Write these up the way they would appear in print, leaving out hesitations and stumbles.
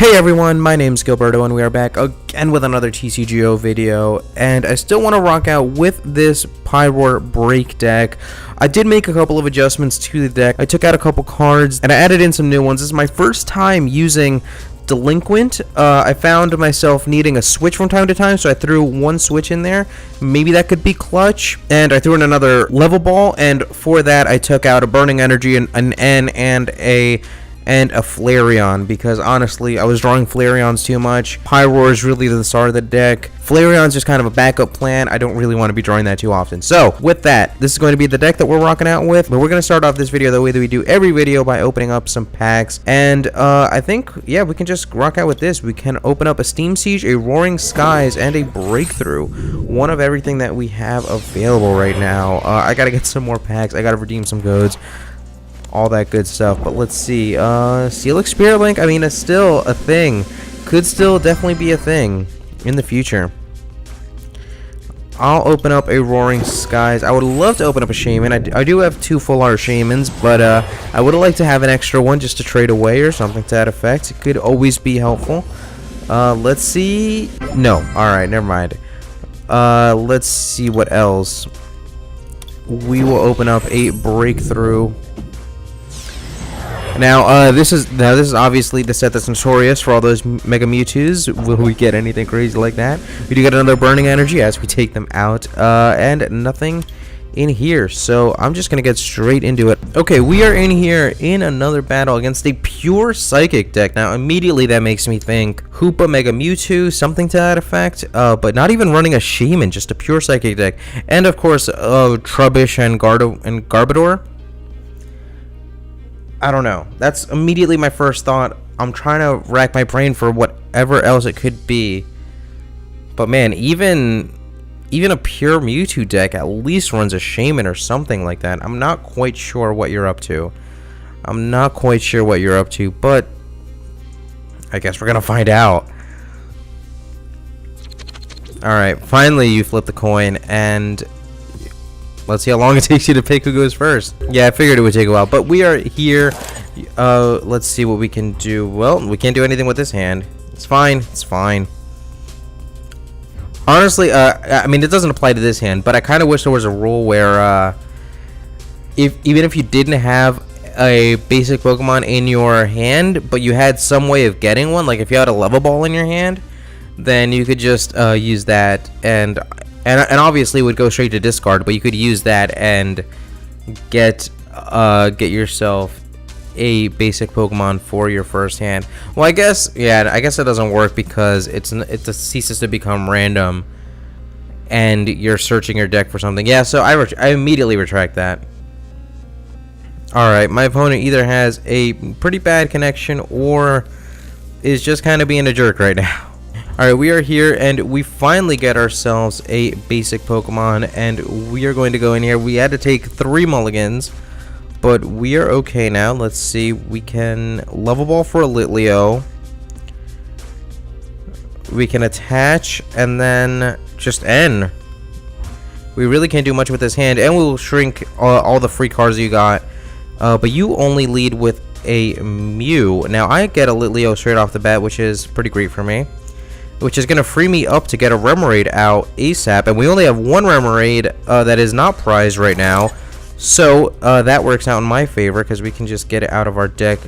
Hey everyone, my name's Gilberto and we are back again with another TCGO video, and I still want to rock out with this PYROAR break deck. I did make a couple of adjustments to the deck. I took out a couple cards and I added in some new ones. This is my first time using Delinquent. I found myself needing a switch from time to time, so I threw one switch in there. Maybe that could be clutch. And I threw in another level ball, and for that I took out a Burning Energy, an N, and a Flareon, because honestly I was drawing Flareons too much. PYROAR is really the star of the deck. Flareon's just kind of a backup plan. I don't really want to be drawing that too often. So with that, this is going to be the deck that we're rocking out with, but we're going to start off this video the way that we do every video, by opening up some packs. And I think, yeah, we can just rock out with this. We can open up a Steam Siege, a Roaring Skies, and a Breakthrough. One of everything that we have available right now. I gotta get some more packs. I gotta redeem some codes, all that good stuff. But let's see, Steelix Spirit Link, I mean, it's still a thing, could still definitely be a thing in the future. I'll open up a Roaring Skies. I would love to open up a Shaman. I do have two full art Shamans, but I would like to have an extra one just to trade away or something to that effect. It could always be helpful. Let's see, no, alright, never mind. Let's see what else. We will open up a Breakthrough. Now, this is obviously the set that's notorious for all those Mega Mewtwo's. Will we get anything crazy like that? We do get another Burning Energy as we take them out, and nothing in here. So I'm just gonna get straight into it. Okay, we are in here in another battle against a pure Psychic deck. Now, immediately that makes me think Hoopa Mega Mewtwo, something to that effect. But not even running a Shaman, just a pure Psychic deck, and of course, Trubbish and Garbodor. I don't know. That's immediately my first thought. I'm trying to rack my brain for whatever else it could be. But man, even a pure Mewtwo deck at least runs a Shaman or something like that. I'm not quite sure what you're up to. But I guess we're gonna find out. Alright, finally you flip the coin, and let's see how long it takes you to pick who goes first. Yeah, I figured it would take a while, but we are here. Let's see what we can do. Well, we can't do anything with this hand. It's fine. It's fine. Honestly, I mean, it doesn't apply to this hand, but I kind of wish there was a rule where even if you didn't have a basic Pokemon in your hand, but you had some way of getting one, like if you had a level ball in your hand, then you could just use that, and obviously it would go straight to discard, but you could use that and get yourself a basic Pokemon for your first hand. Well, I guess, yeah, I guess it doesn't work because it ceases to become random and you're searching your deck for something. Yeah, so I immediately retract that. Alright, my opponent either has a pretty bad connection or is just kind of being a jerk right now. Alright, we are here and we finally get ourselves a basic Pokemon, and we are going to go in here. We had to take 3 mulligans, but we are okay now. Let's see, we can level ball for a Litleo. We can attach and then just N. We really can't do much with this hand, and we'll shrink all the free cards you got. But you only lead with a Mew. Now I get a Litleo straight off the bat, which is pretty great for me, which is going to free me up to get a Remoraid out ASAP. And we only have one Remoraid that is not prized right now. So that works out in my favor because we can just get it out of our deck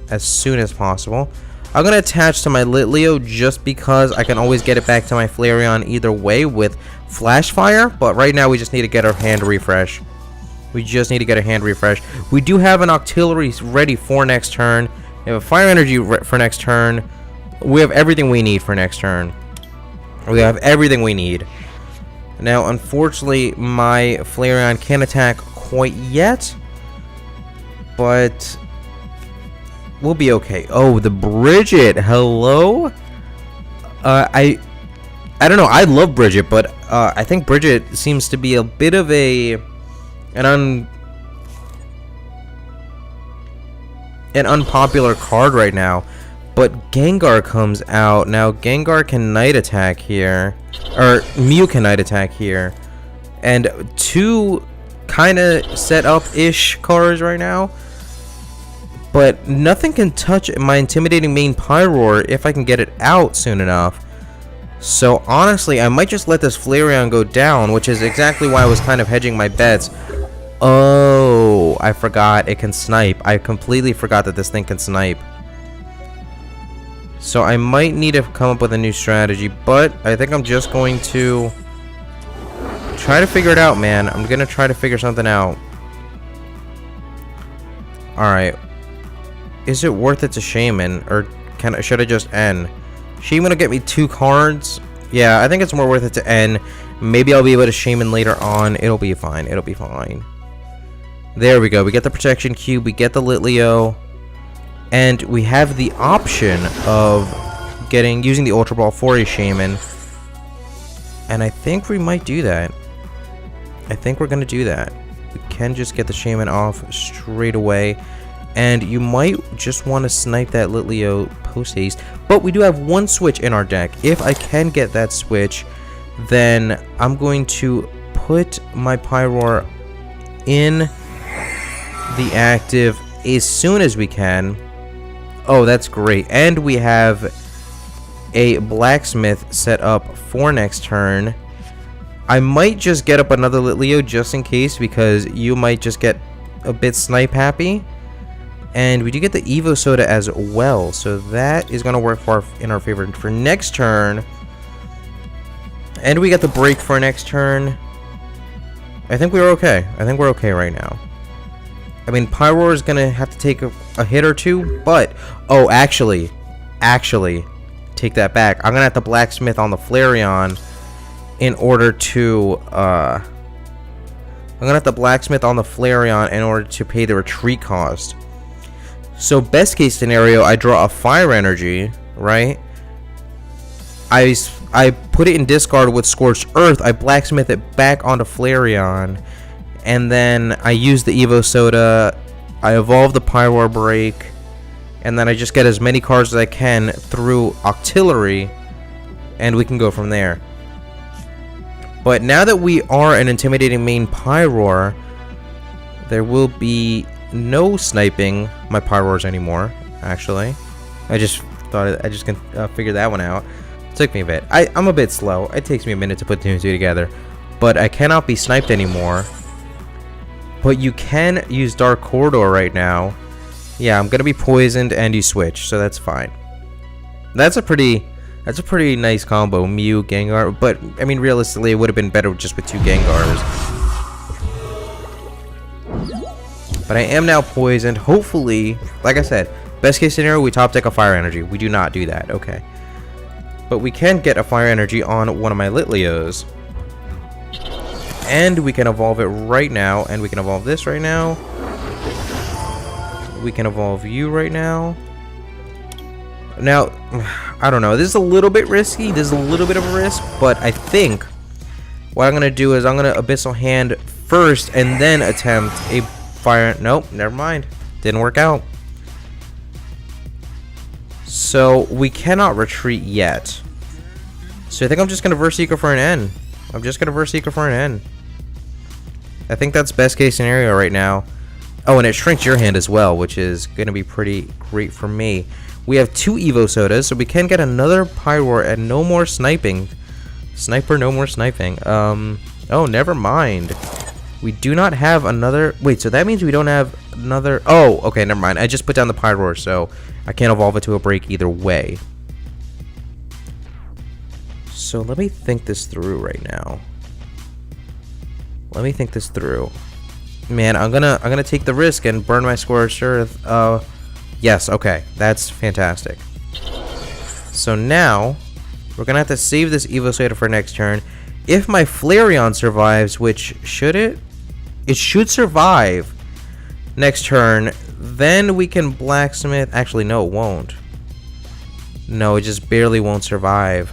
as soon as possible. I'm going to attach to my Litleo just because I can always get it back to my Flareon either way with Flash Fire. But right now we just need to get our hand refresh. We do have an Octillery ready for next turn. We have a Fire Energy for next turn. We have everything we need for next turn. Now, unfortunately, my Flareon can't attack quite yet, but we'll be okay. Oh, the Bridget. Hello? I don't know. I love Bridget, but I think Bridget seems to be a bit of an unpopular card right now. But Gengar comes out. Now, Gengar can Night Attack here. Or, Mew can Night Attack here. And 2 kind of set up-ish cards right now. But nothing can touch my intimidating main PYROAR if I can get it out soon enough. So honestly, I might just let this Flareon go down, which is exactly why I was kind of hedging my bets. Oh, I forgot it can snipe. I completely forgot that this thing can snipe. So I might need to come up with a new strategy, but I think I'm just going to try to figure it out, man. I'm gonna try to figure something out. Alright. Is it worth it to Shaman, or should I just end? Shaman will get me 2 cards. Yeah, I think it's more worth it to end. Maybe I'll be able to Shaman later on. It'll be fine. It'll be fine. There we go. We get the Protection Cube. We get the Litleo. And we have the option of using the Ultra Ball for a Shaman. And I think we might do that. I think we're going to do that. We can just get the Shaman off straight away. And you might just want to snipe that Litleo post haste. But we do have 1 switch in our deck. If I can get that switch, then I'm going to put my PYROAR in the active as soon as we can. Oh, that's great. And we have a blacksmith set up for next turn. I might just get up another Litleo just in case, because you might just get a bit snipe happy. And we do get the Evo Soda as well, so that is going to work in our favor for next turn. And we got the break for next turn. I think we're okay. I think we're okay right now. I mean, PYROAR is going to have to take a hit or two, but... Oh, actually, take that back. I'm going to have to Blacksmith on the Flareon in order to... I'm going to have to Blacksmith on the Flareon in order to pay the retreat cost. So, best case scenario, I draw a Fire Energy, right? I put it in discard with Scorched Earth. I Blacksmith it back onto Flareon. And then I use the Evo Soda, I evolve the PYROAR break, and then I just get as many cards as I can through Octillery, and we can go from there. But now that we are an intimidating main PYROAR, there will be no sniping my PYROARs anymore, actually. I just can figure that one out. It took me a bit. I'm a bit slow. It takes me a minute to put 2 and 2 together. But I cannot be sniped anymore. But you can use Dark Corridor right now. Yeah, I'm gonna be poisoned and you switch, so that's fine. That's a pretty nice combo, Mew, Gengar. But I mean, realistically, it would have been better just with 2 Gengars. But I am now poisoned. Hopefully, like I said, best case scenario, we top deck a Fire Energy. We do not do that. Okay. But we can get a Fire Energy on one of my Litleos. And we can evolve it right now. And we can evolve this right now. We can evolve you right now. Now, I don't know. This is a little bit risky. This is a little bit of a risk. But I think what I'm going to do is I'm going to Abyssal Hand first. And then attempt a Fire... Nope, never mind. Didn't work out. So, we cannot retreat yet. So, I think I'm just going to Verse Seeker for an N. I'm just going to Verse Seeker for an N. I think that's best case scenario right now. Oh, and it shrinks your hand as well, which is going to be pretty great for me. We have 2 Evo Sodas, so we can get another PYROAR and no more sniping. Sniper, no more sniping. Oh, never mind. We do not have another... Wait, so that means we don't have another... Oh, okay, never mind. I just put down the PYROAR, so I can't evolve it to a break either way. So let me think this through right now. Let me think this through. Man, I'm gonna take the risk and burn my Scorched Earth. Yes, okay. That's fantastic. So now, we're gonna have to save this Evo Soda for next turn. If my Flareon survives, which should it? It should survive next turn. Then we can Blacksmith. Actually, no, it won't. No, it just barely won't survive.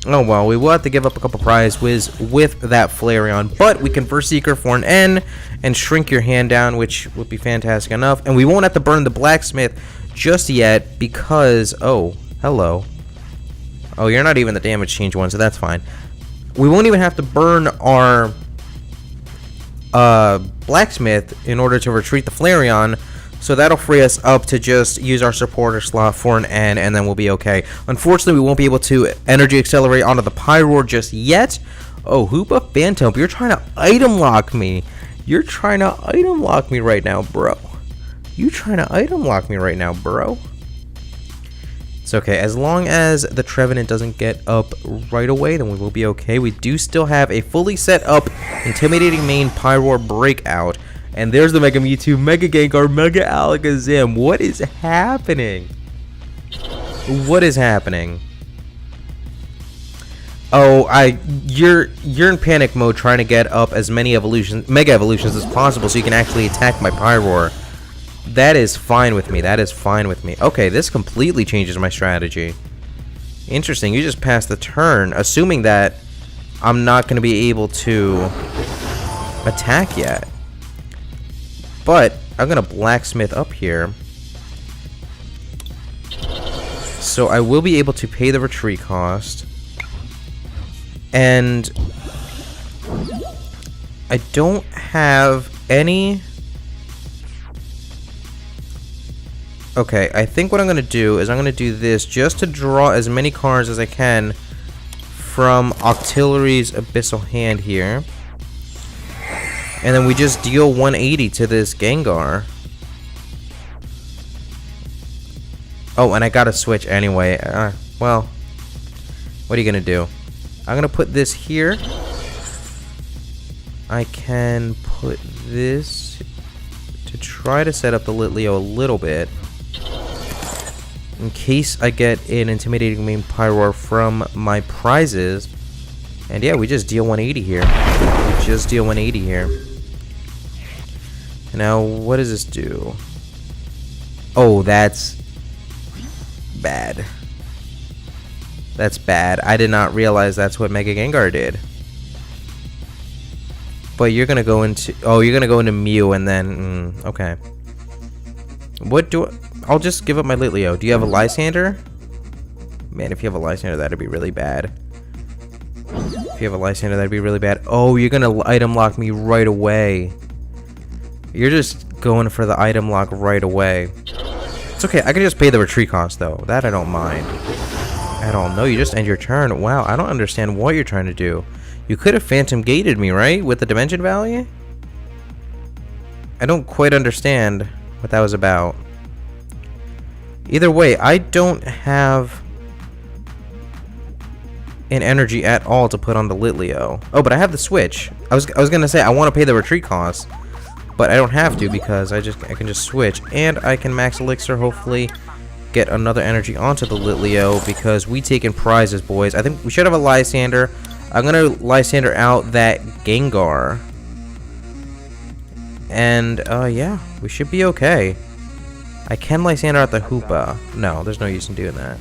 Oh well, we will have to give up a couple Prize Whiz with that Flareon, but we can Verse Seeker for an N and shrink your hand down, which would be fantastic enough. And we won't have to burn the Blacksmith just yet because... Oh, hello. Oh, you're not even the damage change one, so that's fine. We won't even have to burn our blacksmith in order to retreat the Flareon. So that'll free us up to just use our supporter slot for an N, and then we'll be okay. Unfortunately, we won't be able to energy accelerate onto the PYROAR just yet. Oh, Hoopa Phantom, you're trying to item lock me. You're trying to item lock me right now, bro. You trying to item lock me right now, bro. It's okay. As long as the Trevenant doesn't get up right away, then we will be okay. We do still have a fully set up Intimidating Main PYROAR Breakout. And there's the Mega Mewtwo, Mega Gengar, Mega Alakazam. What is happening? What is happening? Oh, you're in panic mode trying to get up as many Mega Evolutions as possible so you can actually attack my PYROAR. That is fine with me. That is fine with me. Okay, this completely changes my strategy. Interesting. You just passed the turn, assuming that I'm not going to be able to attack yet. But I'm going to blacksmith up here. So I will be able to pay the retreat cost. And I don't have any... Okay, I think what I'm going to do is I'm going to do this just to draw as many cards as I can from Octillery's Abyssal Hand here. And then we just deal 180 to this Gengar. Oh, and I gotta switch anyway. Well, what are you gonna do? I'm gonna put this here. I can put this to try to set up the Litleo a little bit. In case I get an Intimidating Main PYROAR from my prizes. And yeah, we just deal 180 here. We just deal 180 here. Now, what does this do? Oh, that's bad. That's bad. I did not realize that's what Mega Gengar did. But you're gonna go into... Oh, you're gonna go into Mew and then... okay. What do I... I'll just give up my Litleo. Do you have a Lysander? Man, if you have a Lysander, that'd be really bad. If you have a Lysander, that'd be really bad. Oh, you're gonna item lock me right away. You're just going for the item lock right away. It's okay. I can just pay the retreat cost, though. That I don't mind. At all. No, you just end your turn. Wow, I don't understand what you're trying to do. You could have Phantom Gated me, right? With the Dimension Valley? I don't quite understand what that was about. Either way, I don't have an energy at all to put on the Litleo. Oh, but I have the switch. I was gonna say I want to pay the retreat cost, but I don't have to because I can just switch, and I can max elixir, hopefully get another energy onto the Litleo because we taking prizes, boys. I think we should have a Lysander. I'm gonna Lysander out that Gengar, and yeah, we should be okay. I can Lysander out the Hoopa. No, there's no use in doing that.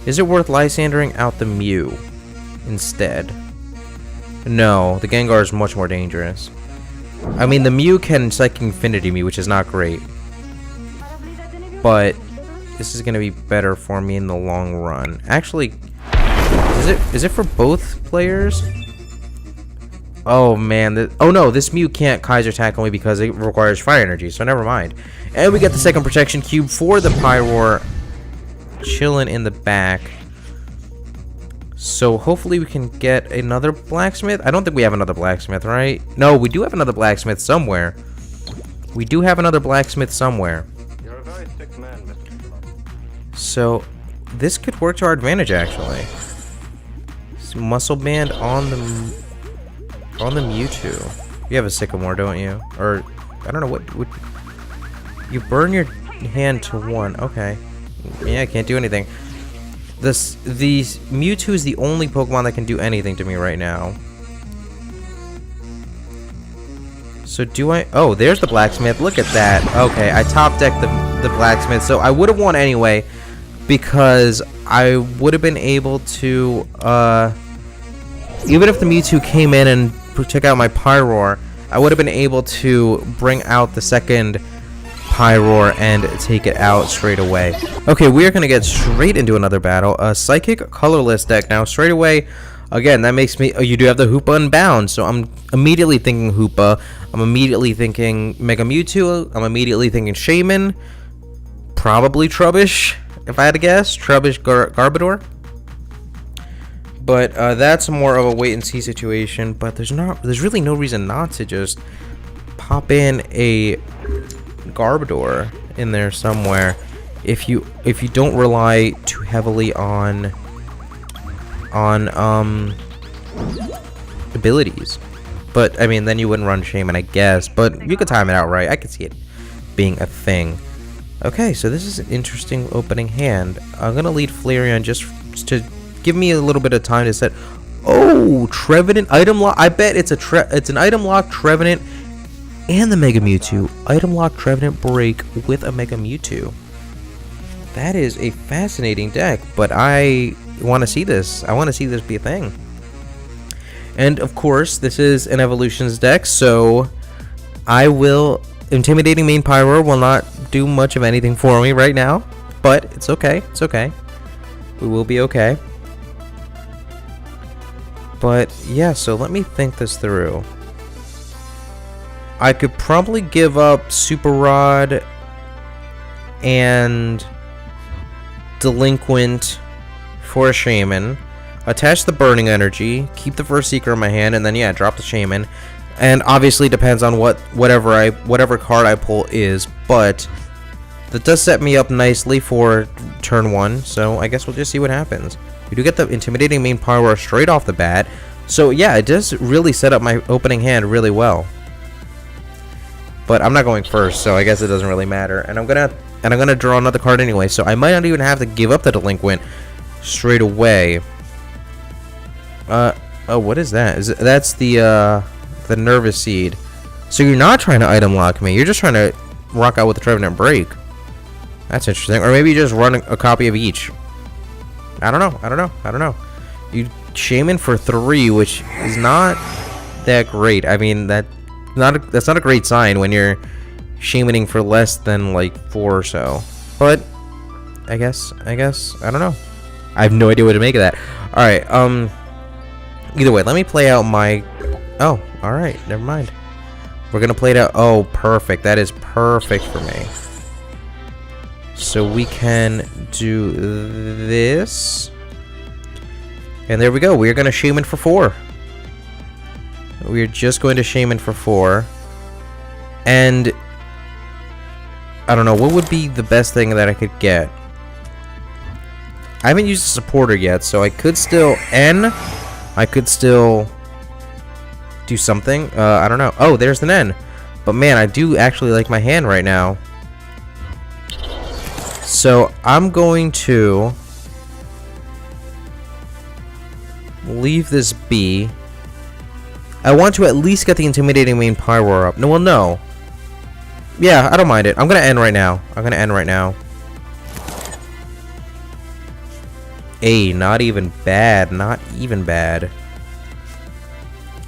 Is it worth Lysandering out the Mew instead? No, the Gengar is much more dangerous. I mean, the Mew can Psychic Infinity me, which is not great. But this is going to be better for me in the long run. Actually, is it for both players? Oh, man. Oh, no, this Mew can't Kaiser attack only because it requires fire energy, so never mind. And we get the second protection cube for the PYROAR chilling in the back. So hopefully we can get another blacksmith. I don't think we have another blacksmith, right? No, we do have another blacksmith somewhere. We do have another blacksmith somewhere. You're a very sick man, Mr. So this could work to our advantage, actually. Muscle Band on the Mewtwo. You have a Sycamore, don't you? Or I don't know what you burn your hand to 1. Okay. Yeah, I can't do anything. The Mewtwo is the only Pokemon that can do anything to me right now. So do I... Oh, there's the blacksmith. Look at that. Okay, I top decked the blacksmith. So I would have won anyway because I would have been able to... even if the Mewtwo came in and took out my PYROAR, I would have been able to bring out the second PYROAR and take it out straight away. Okay, we are going to get straight into another battle. A Psychic Colorless deck now straight away. Again, that makes me... Oh, you do have the Hoopa Unbound, so I'm immediately thinking Hoopa. I'm immediately thinking Mega Mewtwo. I'm immediately thinking Shaman. Probably Trubbish, if I had to guess. Trubbish Garbodor. But that's more of a wait and see situation. But there's really no reason not to just pop in a Garbodor in there somewhere if you don't rely too heavily on abilities. But I mean, then you wouldn't run Shaman, I guess. But you could time it out right. I could see it being a thing. Okay, so this is an interesting opening hand. I'm gonna lead Flareon just to give me a little bit of time to set. Oh, Trevenant item lock. I bet it's an item lock Trevenant and the Mega Mewtwo. Item lock Trevenant break with a Mega Mewtwo. That is a fascinating deck, but I want to see this. I want to see this be a thing. And of course, this is an Evolutions deck, so I will. Intimidating main Pyroar will not do much of anything for me right now, but it's okay. It's okay. We will be okay. But yeah, so let me think this through. I could probably give up Super Rod and Delinquent for a Shaman, attach the Burning Energy, keep the first Seeker in my hand, and then yeah, drop the Shaman. And obviously depends on whatever card I pull is, but that does set me up nicely for turn 1, so I guess we'll just see what happens. We do get the Intimidating main Pyroar straight off the bat, so yeah, it does really set up my opening hand really well. But I'm not going first, so I guess it doesn't really matter. And I'm gonna draw another card anyway, so I might not even have to give up the Delinquent straight away. Oh, what is that? That's the Nervous Seed. So you're not trying to item lock me. You're just trying to rock out with the Trevenant Break. That's interesting. Or maybe you just run a copy of each. I don't know. You Shaman for 3, which is not that great. I mean, that's not a great sign when you're Shamaning for less than like 4 or so. But I guess I don't know. I have no idea what to make of that. All right. Either way, let me play out my. Oh, all right. Never mind. We're gonna play it out. Oh, perfect. That is perfect for me. So we can do this, and there we go. We are gonna Shaman for 4. We are just going to Shaman for 4, and I don't know what would be the best thing that I could get. I haven't used a supporter yet, so I could still I could still do something. I don't know. Oh, there's an N. But man, I do actually like my hand right now. So I'm going to leave this be. I want to at least get the Intimidating main Pyroar up. No, well, no. Yeah, I don't mind it. I'm gonna end right now. Not even bad. Not even bad.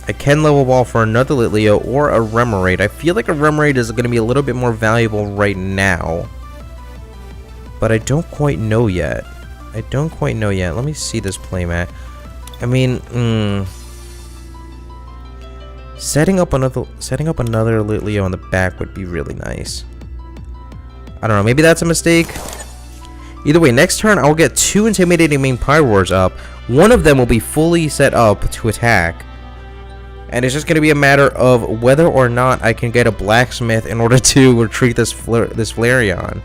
I can level ball for another Litleo or a Remoraid. I feel like a Remoraid is going to be a little bit more valuable right now. But I don't quite know yet. Let me see this playmat. I mean, setting up another Litleo on the back would be really nice. I don't know. Maybe that's a mistake. Either way, next turn I'll get 2 Intimidating main Pyroars up. One of them will be fully set up to attack. And it's just going to be a matter of whether or not I can get a Blacksmith in order to retreat this Flareon.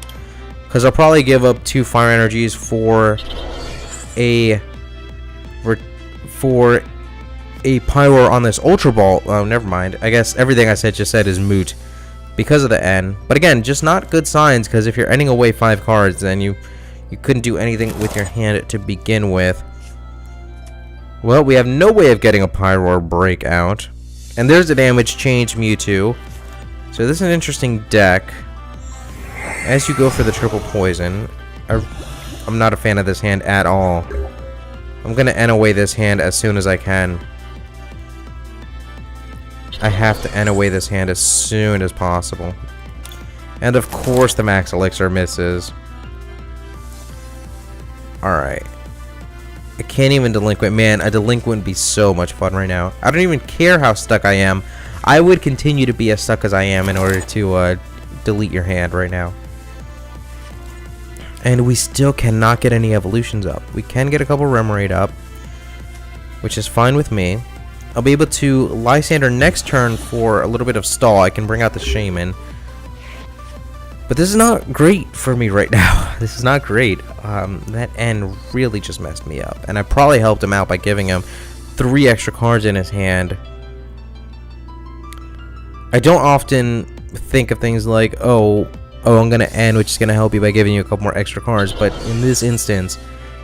Because I'll probably give up 2 Fire Energies for a Pyroar on this Ultra Ball. Oh, never mind. I guess everything I just said is moot because of the N. But again, just not good signs, because if you're ending away 5 cards, then you couldn't do anything with your hand to begin with. Well, we have no way of getting a Pyroar breakout. And there's a damage change Mewtwo. So this is an interesting deck. As you go for the triple poison, I'm not a fan of this hand at all. I'm going to end away this hand as soon as I can. I have to end away this hand as soon as possible. And of course the Max Elixir misses. Alright. I can't even Delinquent. Man, a Delinquent would be so much fun right now. I don't even care how stuck I am. I would continue to be as stuck as I am in order to delete your hand right now. And we still cannot get any evolutions up. We can get a couple Remoraid up, which is fine with me. I'll be able to Lysander next turn for a little bit of stall. I can bring out the Shaman. But this is not great for me right now. This is not great. That end really just messed me up. And I probably helped him out by giving him 3 extra cards in his hand. I don't often think of things like, oh, I'm going to end, which is going to help you by giving you a couple more extra cards. But in this instance,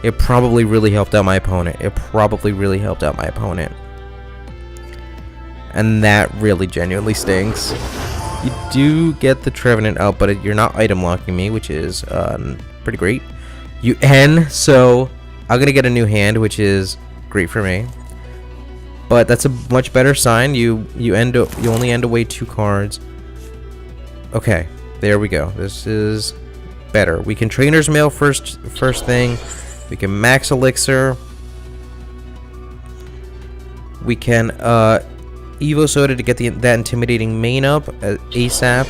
it probably really helped out my opponent. And that really genuinely stinks. You do get the Trevenant out, but you're not item locking me, which is pretty great. You end, so I'm going to get a new hand, which is great for me. But that's a much better sign. You only end away 2 cards. Okay, there we go. This is better. We can Trainer's Mail first thing. We can Max Elixir. We can Evo Soda to get that intimidating main up ASAP.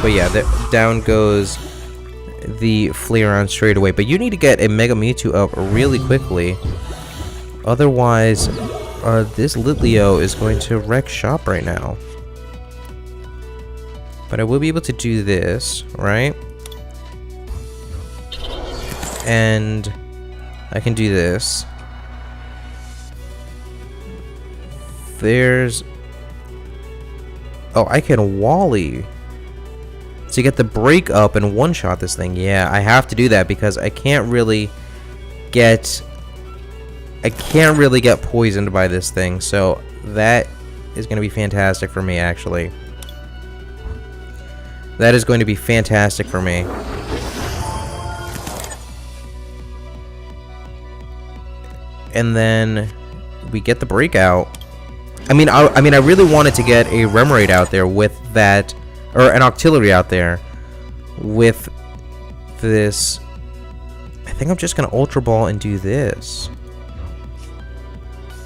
But yeah, down goes the Flareon straight away. But you need to get a Mega Mewtwo up really quickly. Otherwise, this Litleo is going to wreck shop right now. But I will be able to do this, right? And I can do this. There's... Oh, I can Wally to get the break up and one-shot this thing. Yeah, I have to do that because I can't really get poisoned by this thing. So that is going to be fantastic for me, actually. That is going to be fantastic for me. And then we get the breakout. I mean, I really wanted to get a Remoraid out there with that, or an Octillery out there with this. I think I'm just gonna Ultra Ball and do this,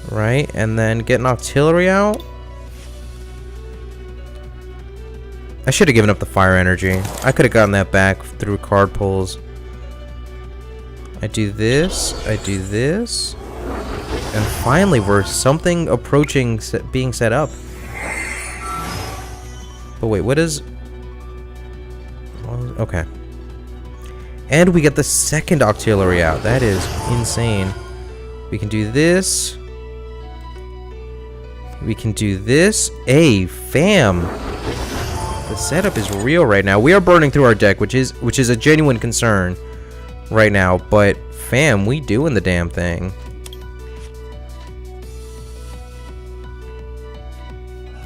right? And then get an Octillery out. I should have given up the Fire Energy. I could have gotten that back through card pulls. I do this. I do this. And finally, we're something approaching being set up. But wait, what is... Okay. And we get the second Octillery out. That is insane. We can do this. We can do this. Hey, fam. The setup is real right now. We are burning through our deck, which is a genuine concern right now. But, fam, we doing the damn thing.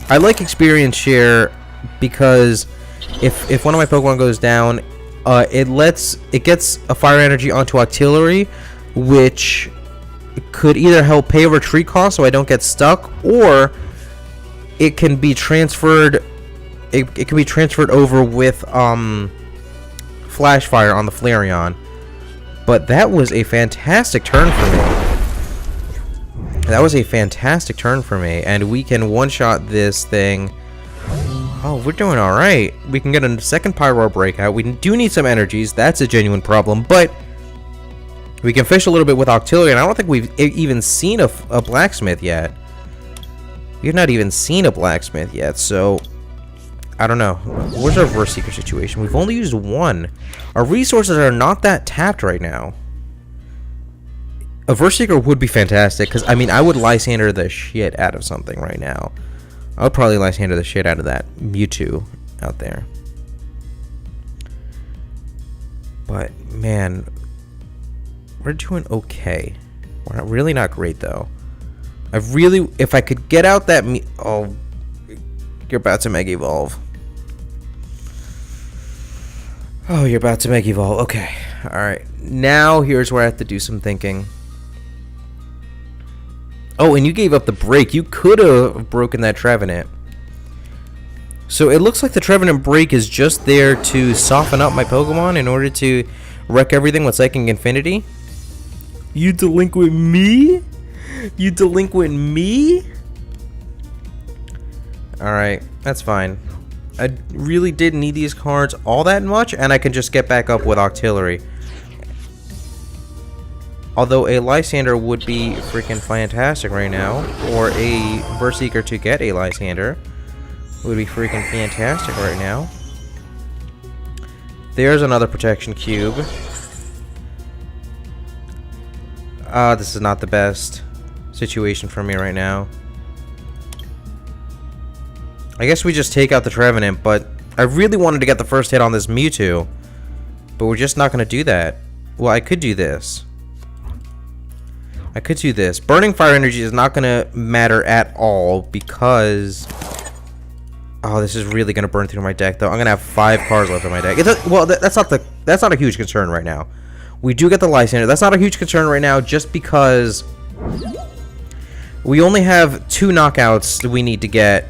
I like experience share because if one of my Pokemon goes down, it gets a Fire Energy onto Octillery, which could either help pay a retreat cost so I don't get stuck, or it can be transferred. It can be transferred over with Flash Fire on the Flareon. But that was a fantastic turn for me. That was a fantastic turn for me, and we can one-shot this thing. Oh, we're doing alright. We can get a second PYROAR breakout. We do need some energies. That's a genuine problem, but we can fish a little bit with Octillery, and I don't think we've even seen a Blacksmith yet. We've not even seen a Blacksmith yet, so I don't know. Where's our Verse Seeker situation? We've only used 1. Our resources are not that tapped right now. A Verse Seeker would be fantastic, because, I mean, I would Lysander the shit out of something right now. I would probably Lysander the shit out of that Mewtwo out there. But, man, we're doing okay. We're really not great, though. If I could get out that oh, you're about to Mega Evolve. Oh, you're about to Mega Evolve. Okay, alright. Now, here's where I have to do some thinking. Oh, and you gave up the break. You could have broken that Trevenant. So it looks like the Trevenant break is just there to soften up my Pokemon in order to wreck everything with Psychic Infinity. You delinquent me? You delinquent me? Alright, that's fine. I really didn't need these cards all that much, and I can just get back up with Octillery. Although a Lysander would be freaking fantastic right now, or a Berserker to get a Lysander would be freaking fantastic right now. There's another protection cube. This is not the best situation for me right now. I guess we just take out the Trevenant, but I really wanted to get the first hit on this Mewtwo. But we're just not going to do that. Well, I could do this. I could do this. Burning Fire Energy is not going to matter at all because... Oh, this is really going to burn through my deck, though. I'm going to have 5 cards left in my deck. Well, that's not a huge concern right now. We do get the Lysander. That's not a huge concern right now just because we only have 2 knockouts that we need to get.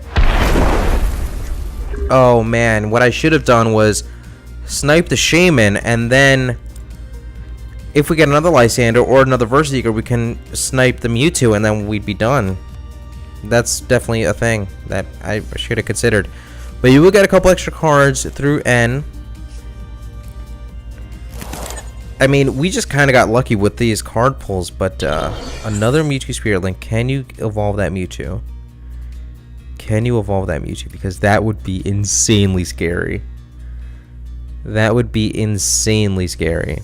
Oh, man. What I should have done was snipe the Shaman, and then if we get another Lysander or another Berserker, we can snipe the Mewtwo, and then we'd be done. That's definitely a thing that I should have considered. But you will get a couple extra cards through N. I mean, we just kind of got lucky with these card pulls, but another Mewtwo Spirit Link. Can you evolve that Mewtwo? Can you evolve that Mewtwo? Because that would be insanely scary. That would be insanely scary.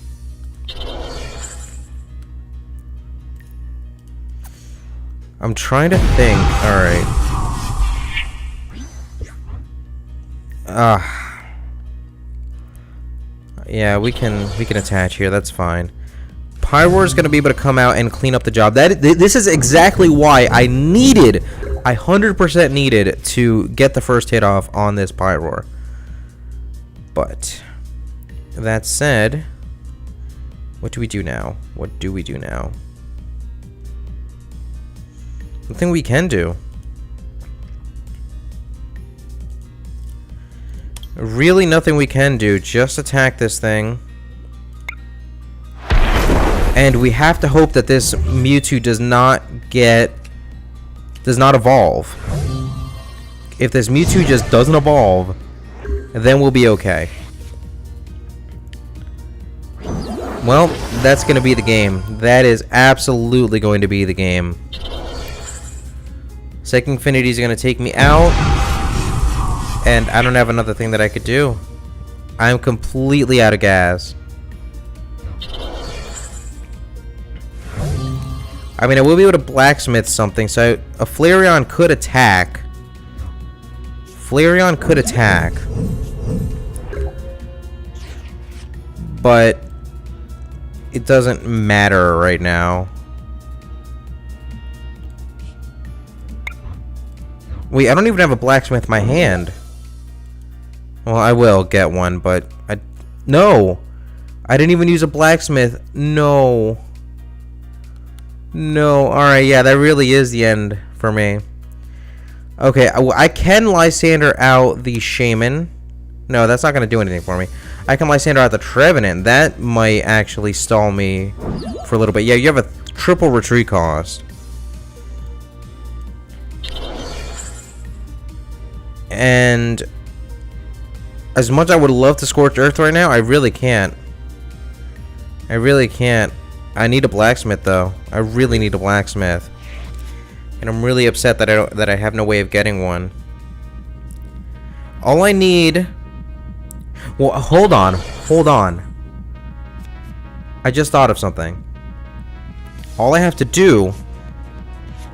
I'm trying to think. Alright. Yeah, we can attach here. That's fine. PYROAR is going to be able to come out and clean up the job. This is exactly why I 100% needed to get the first hit off on this PYROAR. But that said, what do we do now? What do we do now? Nothing we can do. Really nothing we can do. Just attack this thing. And we have to hope that this Mewtwo does not evolve. If this Mewtwo just doesn't evolve, then we'll be okay. Well, that's going to be the game. That is absolutely going to be the game. Second Infinity is going to take me out. And I don't have another thing that I could do. I'm completely out of gas. I mean, I will be able to blacksmith something, so a Flareon could attack. Flareon could attack. But it doesn't matter right now. Wait, I don't even have a blacksmith in my hand. Well, I will get one, but no! I didn't even use a blacksmith. No. No. Alright, yeah, that really is the end for me. Okay, I can Lysander out the Shaman. No, that's not going to do anything for me. I can Lysander out the Trevenant. That might actually stall me for a little bit. Yeah, you have a triple retreat cost. And as much as I would love to Scorch Earth right now, I really can't. I really can't. I need a blacksmith though. I really need a blacksmith. And I'm really upset that I have no way of getting one. All I need... Well, hold on. Hold on. I just thought of something. All I have to do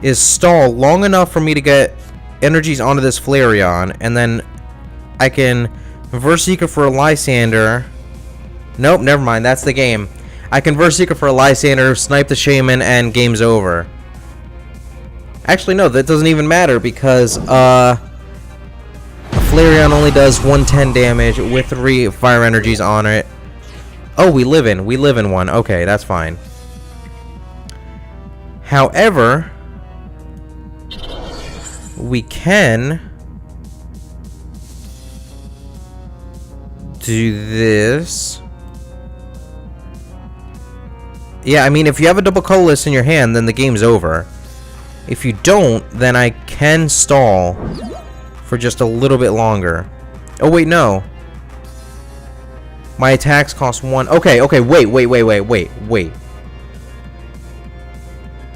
is stall long enough for me to get energies onto this Flareon, and then I can Berserker for a Lysander. Nope, never mind. That's the game. I can Berserker for a Lysander, snipe the Shaman, and game's over. Actually, no, that doesn't even matter because a Flareon only does 110 damage with 3 fire energies on it. Oh, we live in one. Okay, that's fine. However, we can do this. Yeah, I mean, if you have a double colorless in your hand, then the game's over. If you don't, then I can stall for just a little bit longer. Oh, wait, no. My attacks cost 1. Okay,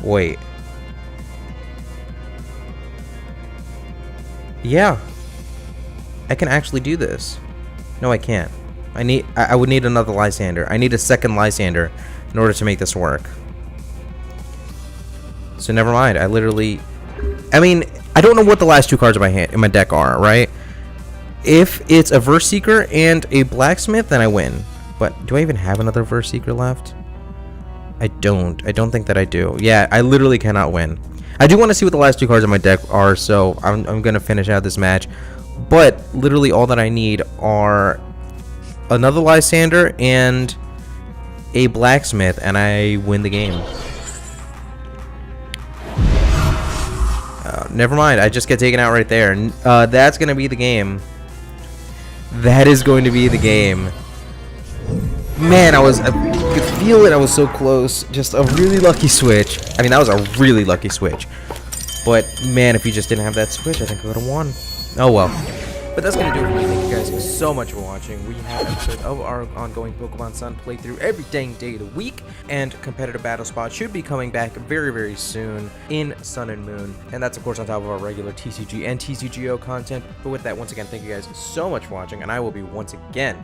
wait. Yeah. I can actually do this. No, I can't. I would need another Lysander. I need a second Lysander in order to make this work. So never mind. I mean, I don't know what the last 2 cards in my deck are, right? If it's a Verse Seeker and a Blacksmith, then I win. But do I even have another Verse Seeker left? I don't. I don't think that I do. Yeah, I literally cannot win. I do want to see what the last 2 cards in my deck are, so I'm going to finish out this match. But literally all that I need are another Lysander and a Blacksmith, and I win the game. Never mind, I just get taken out right there. That's going to be the game. That is going to be the game. Man, I could feel it. I was so close. Just a really lucky switch. I mean, that was a really lucky switch. But, man, if you just didn't have that switch, I think I would have won. Oh, well. But that's going to do it for me. Thank you guys so much for watching. We have episodes of our ongoing Pokemon Sun playthrough every dang day of the week. And competitive battle spot should be coming back very, very soon in Sun and Moon. And that's, of course, on top of our regular TCG and TCGO content. But with that, once again, thank you guys so much for watching. And I will be once again